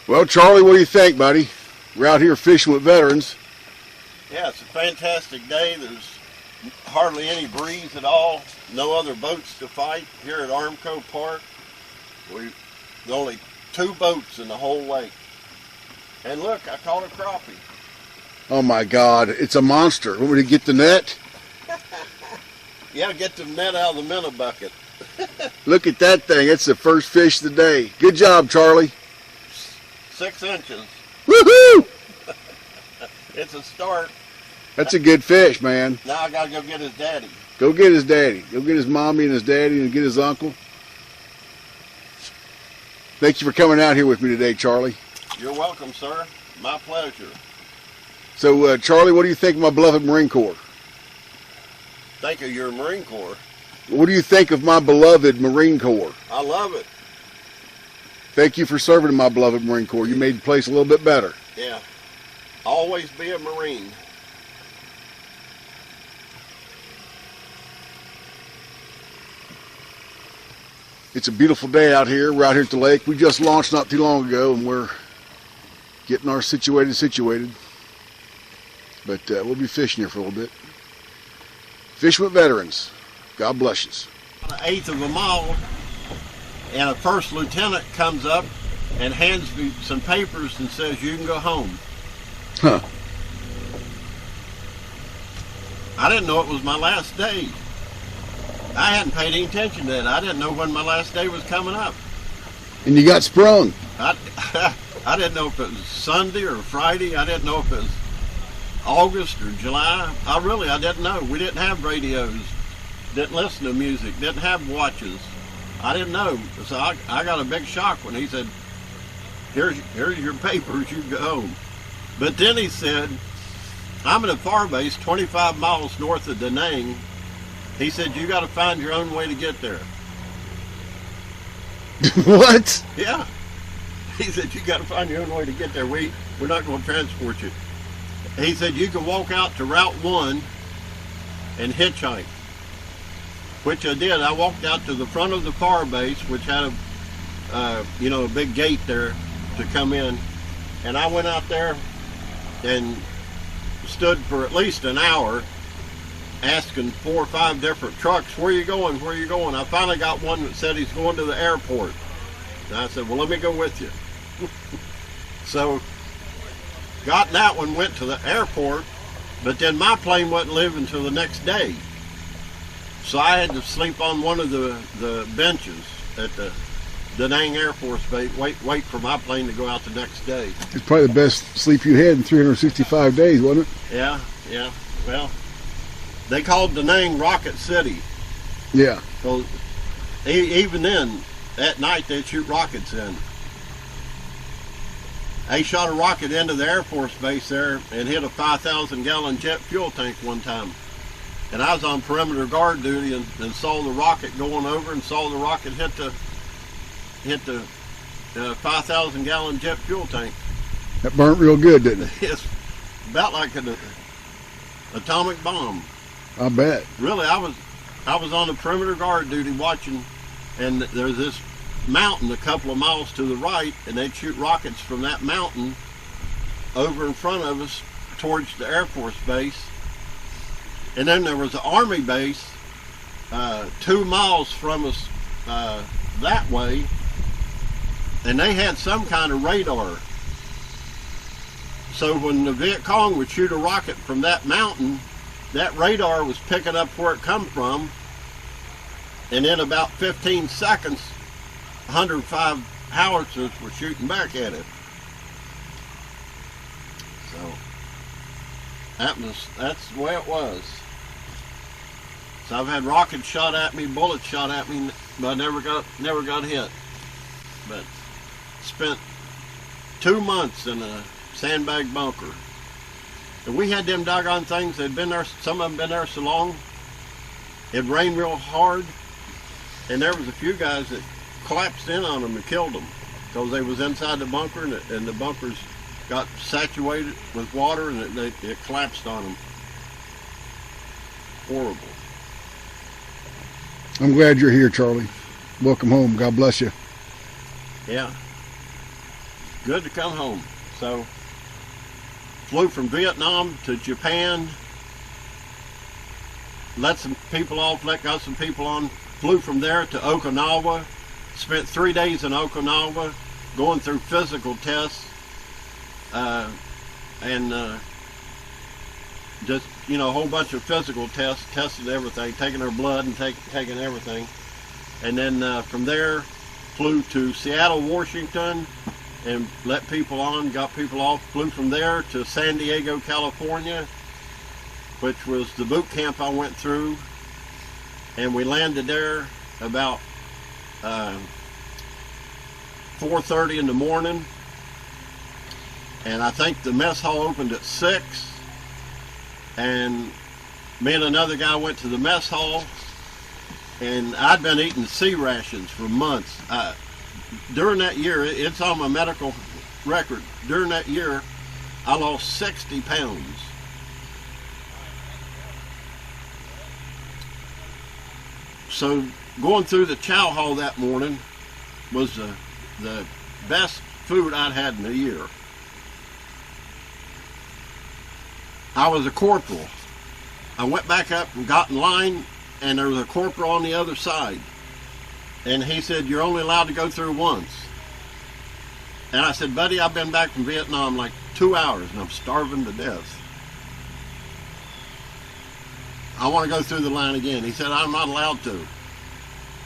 Well, Charlie, what do you think, buddy? We're out here fishing with veterans. Yeah, it's a fantastic day. There's hardly any breeze at all. No other boats to fight here at Armco Park. There's only 2 boats in the whole lake. And look, I caught a crappie. Oh my God, it's a monster. Want me to get the net? Yeah, get the net out of the minnow bucket. Look at that thing. It's the first fish of the day. Good job, Charlie. 6 inches. Woohoo! It's a start. That's a good fish, man. Now I gotta go get his daddy. Go get his daddy. Go get his mommy and his daddy and get his uncle. Thank you for coming out here with me today, Charlie. You're welcome, sir. My pleasure. So, Charlie, what do you think of my beloved Marine Corps? Think of your Marine Corps. What do you think of my beloved Marine Corps? I love it. Thank you for serving in my beloved Marine Corps. You made the place a little bit better. Yeah. Always be a Marine. It's a beautiful day out here. We're out here at the lake. We just launched not too long ago, and we're getting our situated. But we'll be fishing here for a little bit. Fish with veterans. God bless you. An eighth of a mile, and a first lieutenant comes up and hands me some papers and says, "You can go home." Huh. I didn't know it was my last day. I hadn't paid any attention to that. I didn't know when my last day was coming up. And you got sprung. I didn't know if it was Sunday or Friday. I didn't know if it was August or July. I didn't know. We didn't have radios. Didn't listen to music. Didn't have watches. I didn't know. So I got a big shock when he said, here's your papers, you go home. But then he said, I'm at a far base 25 miles north of Da Nang. He said, you got to find your own way to get there. What? Yeah. He said, you got to find your own way to get there. We're not going to transport you. He said, you can walk out to Route 1 and hitchhike, which I did. I walked out to the front of the fire base, which had a big gate there to come in. And I went out there and stood for at least an hour asking 4 or 5 different trucks, where you going, where you going? I finally got one that said he's going to the airport. And I said, well, let me go with you. So got in that one, went to the airport, but then my plane wasn't leaving until the next day. So I had to sleep on one of the benches at the Da Nang Air Force Base, wait for my plane to go out the next day. It's probably the best sleep you had in 365 days, wasn't it? Yeah. Well, they called Da Nang Rocket City. Yeah. So even then, at night they'd shoot rockets in. They shot a rocket into the Air Force Base there and hit a 5,000-gallon jet fuel tank one time. And I was on perimeter guard duty and saw the rocket going over and saw the rocket hit the 5,000-gallon jet fuel tank. That burnt real good, didn't it? It's about like an atomic bomb. I bet. Really, I was on the perimeter guard duty watching, and there's this mountain a couple of miles to the right, and they'd shoot rockets from that mountain over in front of us towards the Air Force Base. And then there was an Army base 2 miles from us that way, and they had some kind of radar. So when the Viet Cong would shoot a rocket from that mountain, that radar was picking up where it come from, and in about 15 seconds, 105 howitzers were shooting back at it. So that's the way it was. So I've had rockets shot at me, bullets shot at me, but I never got hit. But spent 2 months in a sandbag bunker. And we had them doggone things, they'd been there, some of them been there so long, it rained real hard, and there was a few guys that collapsed in on them and killed them because they was inside the bunker, and the bunkers got saturated with water, and it collapsed on them. Horrible. I'm glad you're here, Charlie. Welcome home. God bless you. Yeah. good to come home. So flew from Vietnam to Japan, let some people off, got some people on, flew from there to Okinawa, spent 3 days in Okinawa going through physical tests, and just, you know, a whole bunch of physical tests, tested everything, taking their blood and taking everything. And then from there, flew to Seattle, Washington, and let people on, got people off. Flew from there to San Diego, California, which was the boot camp I went through. And we landed there about 4:30 in the morning. And I think the mess hall opened at 6. And me and another guy went to the mess hall. And I'd been eating sea rations for months. During that year, it's on my medical record, during that year, I lost 60 pounds. So going through the chow hall that morning was the best food I'd had in a year. I was a corporal. I went back up and got in line, and there was a corporal on the other side. And he said, "You're only allowed to go through once." And I said, "Buddy, I've been back from Vietnam like 2 hours and I'm starving to death. I want to go through the line again." He said, "I'm not allowed to."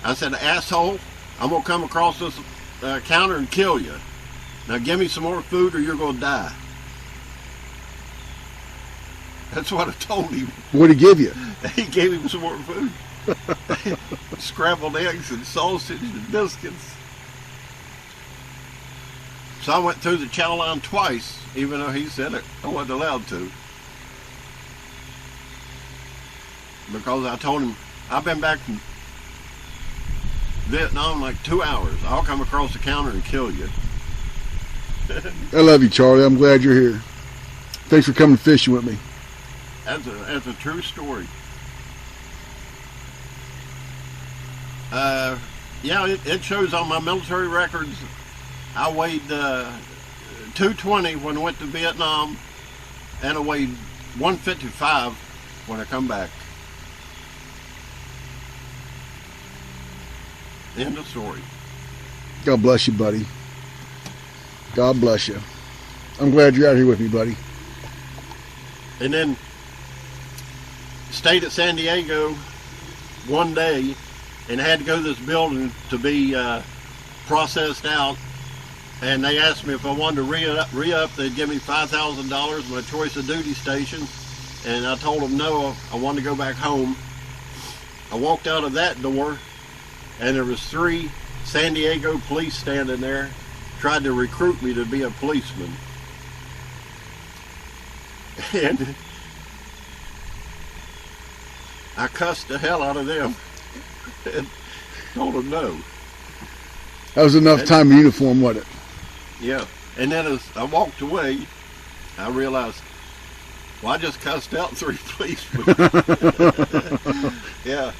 I said, "Asshole, I'm going to come across this counter and kill you. Now give me some more food or you're going to die." That's what I told him. What did he give you? He gave him some more food. Scrambled eggs and sausage and biscuits. So I went through the chow line twice, even though he said it, I wasn't allowed to. Because I told him, "I've been back from Vietnam like 2 hours. I'll come across the counter and kill you." I love you, Charlie. I'm glad you're here. Thanks for coming fishing with me. That's a true story. Yeah, it shows on my military records. I weighed 220 when I went to Vietnam, and I weighed 155 when I come back. End of story. God bless you, buddy. God bless you. I'm glad you're out here with me, buddy. And then stayed at San Diego one day and had to go to this building to be processed out. And they asked me if I wanted to re-up, they'd give me $5,000, my choice of duty station. And I told them no, I wanted to go back home. I walked out of that door and there was 3 San Diego police standing there, tried to recruit me to be a policeman. And I cussed the hell out of them and told them no. That was enough time in uniform, wasn't it? Yeah. And then as I walked away, I realized, well, I just cussed out 3 policemen. Yeah.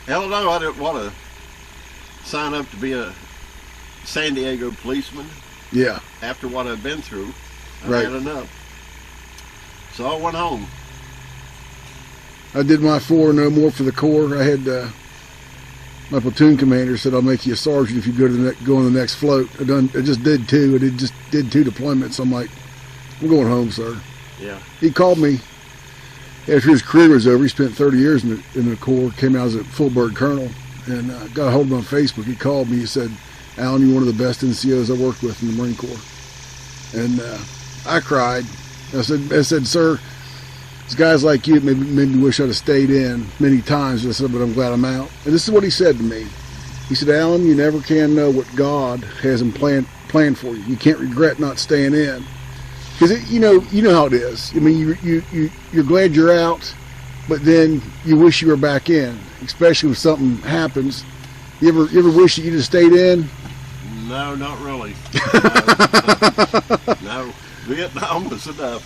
Hell no, I didn't want to sign up to be a San Diego policeman. Yeah. After what I've been through, I Right. had enough. So I went home. I did my 4 no more for the Corps. I had my platoon commander said, "I'll make you a sergeant if you go to go on the next float." I just did 2. I just did 2 deployments. I'm like, "I'm going home, sir." Yeah. He called me after his career was over. He spent 30 years in the Corps. Came out as a full bird colonel, and got a hold of him on Facebook. He called me. He said, "Alan, you're one of the best NCOs I worked with in the Marine Corps." And I cried. I said, "Sir, it's guys like you made me wish I'd have stayed in many times." I said, "But I'm glad I'm out." And this is what he said to me. He said, "Alan, you never can know what God has in planned for you. You can't regret not staying in, because you know how it is. I mean, you're glad you're out, but then you wish you were back in, especially when something happens. You ever wish that you'd have stayed in?" No, not really. No. Vietnam was enough.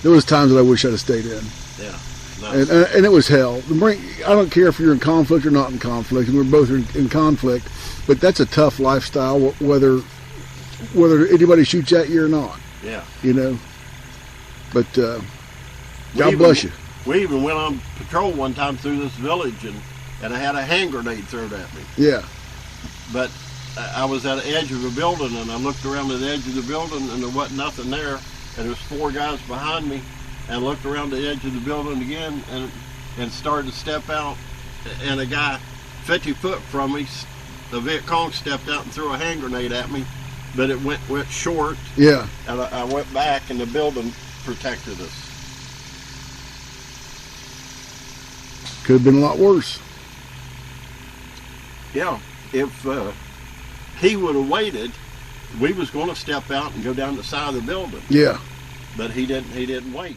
There was times that I wish I'd have stayed in. Yeah. No. And it was hell. The Marine, I don't care if you're in conflict or not in conflict, and we're both in conflict, but that's a tough lifestyle, whether whether anybody shoots at you or not. Yeah. You know. But We God even- bless you. We even went on patrol one time through this village, and I had a hand grenade thrown at me. Yeah. But I was at the edge of a building, and I looked around the edge of the building, and there wasn't nothing there. And there was 4 guys behind me, and I looked around the edge of the building again, and started to step out. And a guy 50 foot from me, the Viet Cong, stepped out and threw a hand grenade at me, but it went short, Yeah. and I went back, and the building protected us. Could have been a lot worse. Yeah, if he would have waited, we was going to step out and go down the side of the building, Yeah. but he didn't. He didn't wait.